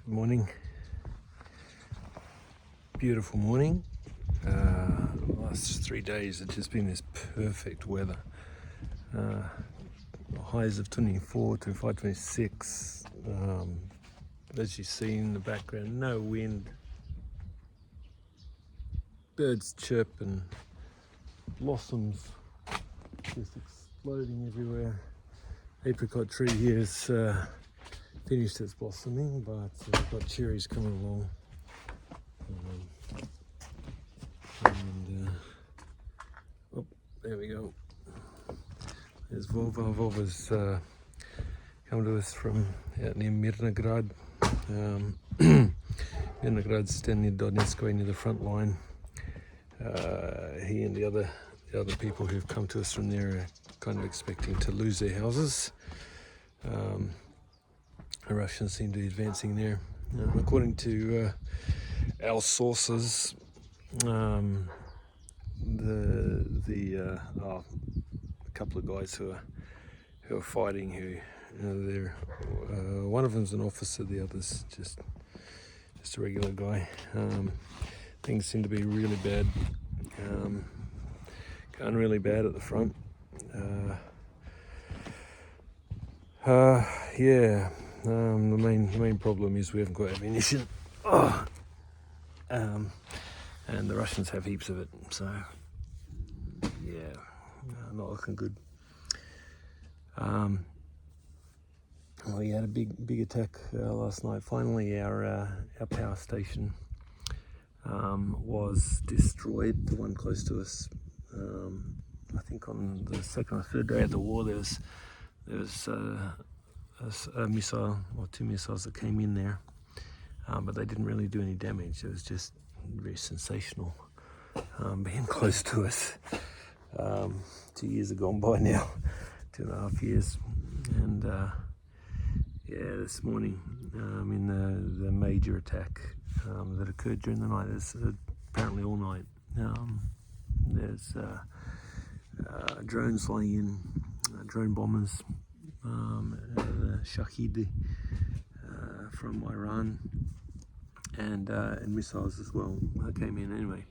Morning, beautiful morning. The last 3 days it's just been this perfect weather. Highs of 24 to 26. As you see in the background, no wind, birds chirp and blossoms just exploding everywhere. Apricot tree here has finished its blossoming, but we've got cherries coming along. Oh, there we go. There's Vova. Vova's come to us from out near Mirnograd. Mirnograd's down near Donetsk, near the front line. He and the other people who've come to us from there are kind of expecting to lose their houses. The Russians seem to be advancing there. According to our sources, a couple of guys who are fighting, they're one of them's an officer, the other's just a regular guy. Things seem to be really bad, going really bad at the front. The main problem is we haven't got ammunition. And the Russians have heaps of it, so yeah, not looking good. We had a big attack last night. Finally, our power station was destroyed. The one close to us. I think on the second or third day of the war, there was a missile or two missiles that came in there, but they didn't really do any damage. It was just very sensational being close to us. 2 years have gone by now, 2.5 years, and this morning in the major attack that occurred during the night, there's apparently all night, there's drones flying in, drone bombers, the Shahed from Iran, and missiles as well came in anyway.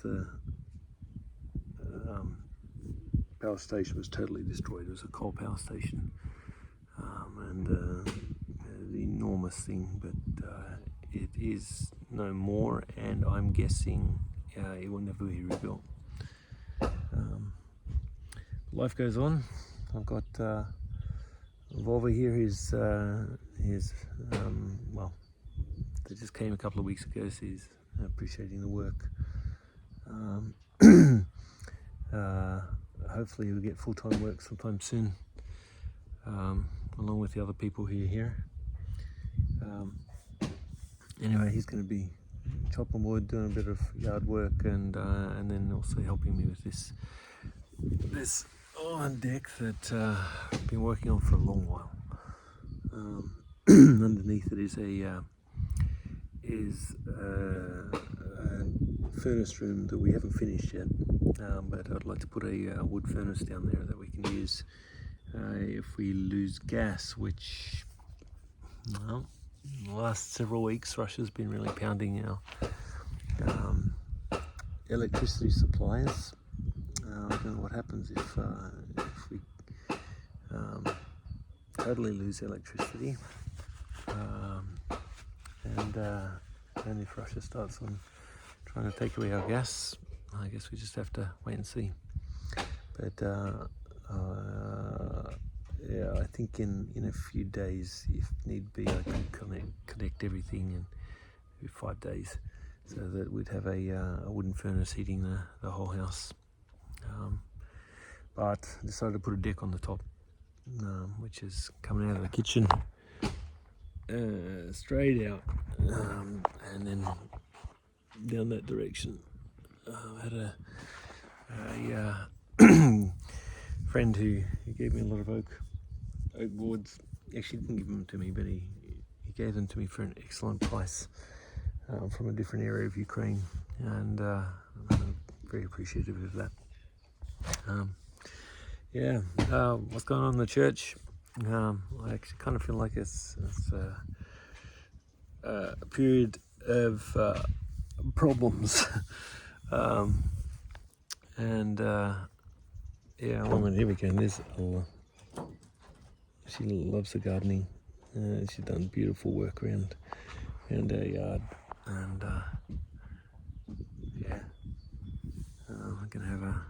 The power station was totally destroyed. It was a coal power station, and the enormous thing, but it is no more, and I'm guessing it will never be rebuilt. Life goes on. I've got Vova here. He's they just came a couple of weeks ago, so he's appreciating the work. Hopefully he'll get full-time work sometime soon, along with the other people who are here. Anyway, he's going to be chopping wood, doing a bit of yard work, and then also helping me with this on deck that I've been working on for a long while. Underneath it is a furnace room that we haven't finished yet, but I'd like to put a wood furnace down there that we can use if we lose gas, which, well, in the last several weeks Russia's been really pounding our electricity supplies. I don't know what happens if we totally lose electricity, and if Russia starts on trying to take away our gas. I guess we just have to wait and see. But I think in a few days, if need be, I can connect everything in maybe 5 days, so that we'd have a wooden furnace heating the whole house. But I decided to put a deck on the top, which is coming out of the kitchen straight out, and then down that direction. I had a friend who gave me a lot of oak boards. Actually didn't give them to me, but he gave them to me for an excellent price from a different area of Ukraine, and I'm very appreciative of that. What's going on in the church? I actually kind of feel like it's a period of problems. And yeah, woman, here we go. There's Allah. She loves the gardening. She's done beautiful work around our yard, and yeah, we're gonna have a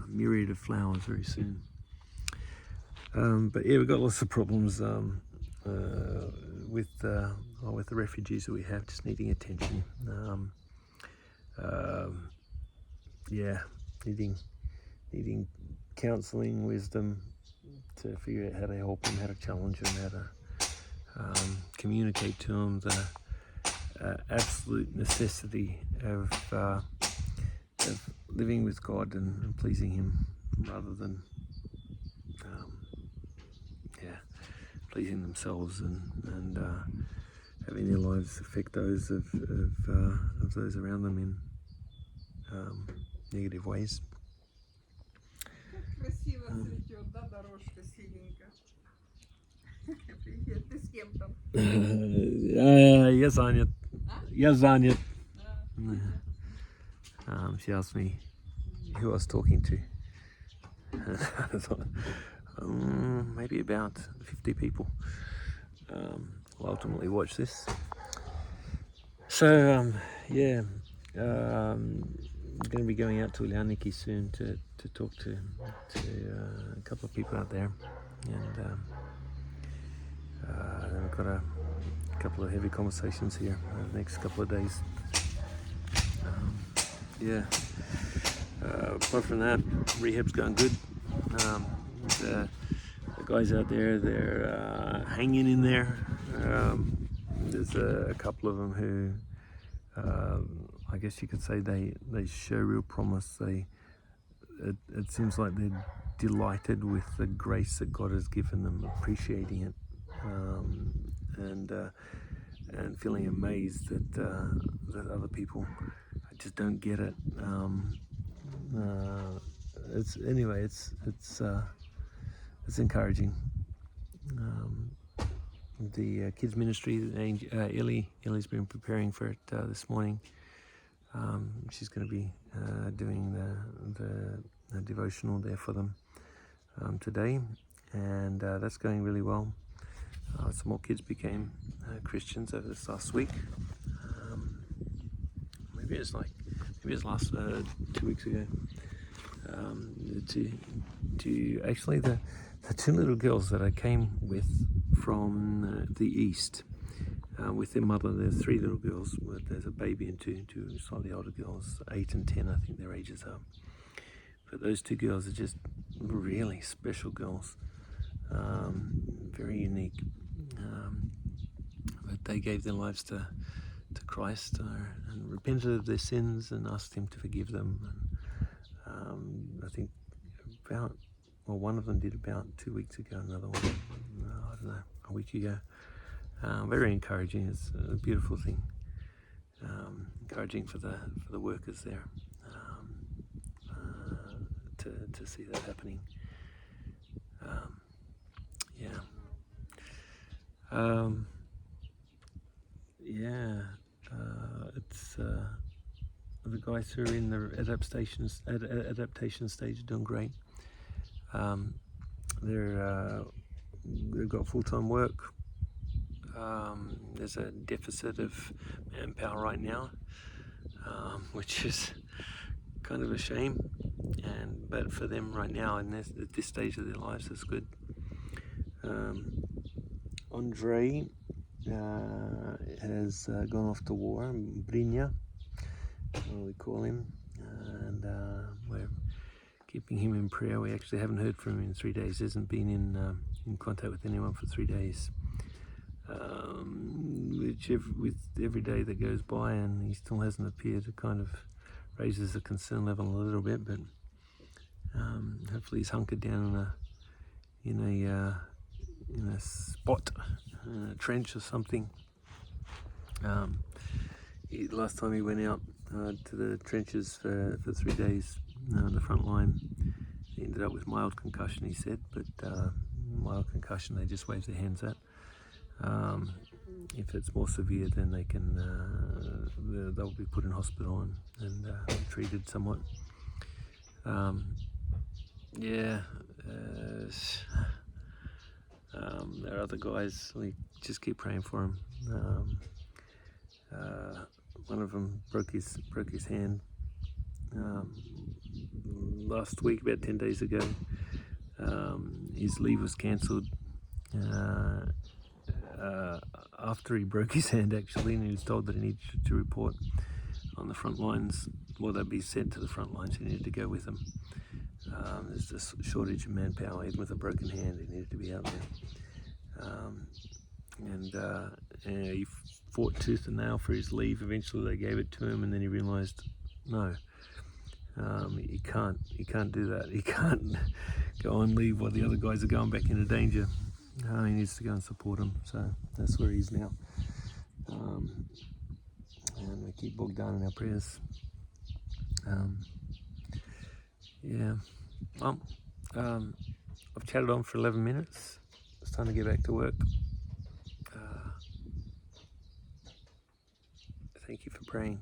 myriad of flowers very soon. But yeah, we've got lots of problems with the refugees that we have, just needing attention. Yeah, needing counselling, wisdom to figure out how to help them, how to challenge them, how to communicate to them the absolute necessity of living with God and pleasing Him, rather than pleasing themselves and having their lives affect those of those around them in negative ways. Красиво цветет, да, дорожка синенькая. Привет, ты с кем там? Я занят. Я занят. She asked me who I was talking to. I thought, maybe about 50 people will ultimately watch this. So yeah, I'm going to be going out to Ulyaniki soon to talk to a couple of people out there, and then we've got a couple of heavy conversations here over the next couple of days. Yeah. Apart from that, rehab's going good. The guys out there, they're hanging in there. There's a couple of them who, I guess you could say, they show real promise. It seems like they're delighted with the grace that God has given them, appreciating it, and feeling amazed that other people just don't get it. It's encouraging. The kids ministry, Ellie's been preparing for it this morning. She's going to be doing the devotional there for them today, and that's going really well. Some more kids became Christians over this last week. Maybe it was last 2 weeks ago. To actually the two little girls that I came with from the east with their mother. There's 3 little girls. There's a baby and two slightly older girls, 8 and 10, I think their ages are. But those 2 girls are just really special girls, very unique. But they gave their lives to Christ and repented of their sins and asked Him to forgive them. And I think one of them did about 2 weeks ago, another one, I don't know, a week ago. Very encouraging. It's a beautiful thing. Encouraging for the workers there to see that happening. It's the guys who are in the adaptation stage are doing great. They've got full-time work. There's a deficit of manpower right now, which is kind of a shame. But for them right now, at this stage of their lives, it's good. Andre has gone off to war, Brinja, we call him, and we're keeping him in prayer. We actually haven't heard from him in 3 days. He hasn't been in contact with anyone for 3 days. Which with every day that goes by and he still hasn't appeared, it kind of raises the concern level a little bit. But hopefully he's hunkered down in a spot, in a trench or something. Last time he went out to the trenches for 3 days, the front line, he ended up with mild concussion, he said, but mild concussion, they just wave their hands at. If it's more severe, then they can they'll be put in hospital and treated somewhat. There are other guys. We just keep praying for him. One of them broke his hand last week, about 10 days ago. His leave was cancelled after he broke his hand, actually, and he was told that he needed to report on the front lines. Well, they'd be sent to the front lines. He needed to go with them. There's a shortage of manpower. Even with a broken hand, he needed to be out there. He fought tooth and nail for his leave. Eventually they gave it to him, and then he realised, no, he can't do that. He can't go on leave while the other guys are going back into danger. He needs to go and support them. So that's where he is now. And we keep Bogdan in our prayers. I've chatted on for 11 minutes. It's time to get back to work. Thank you for praying.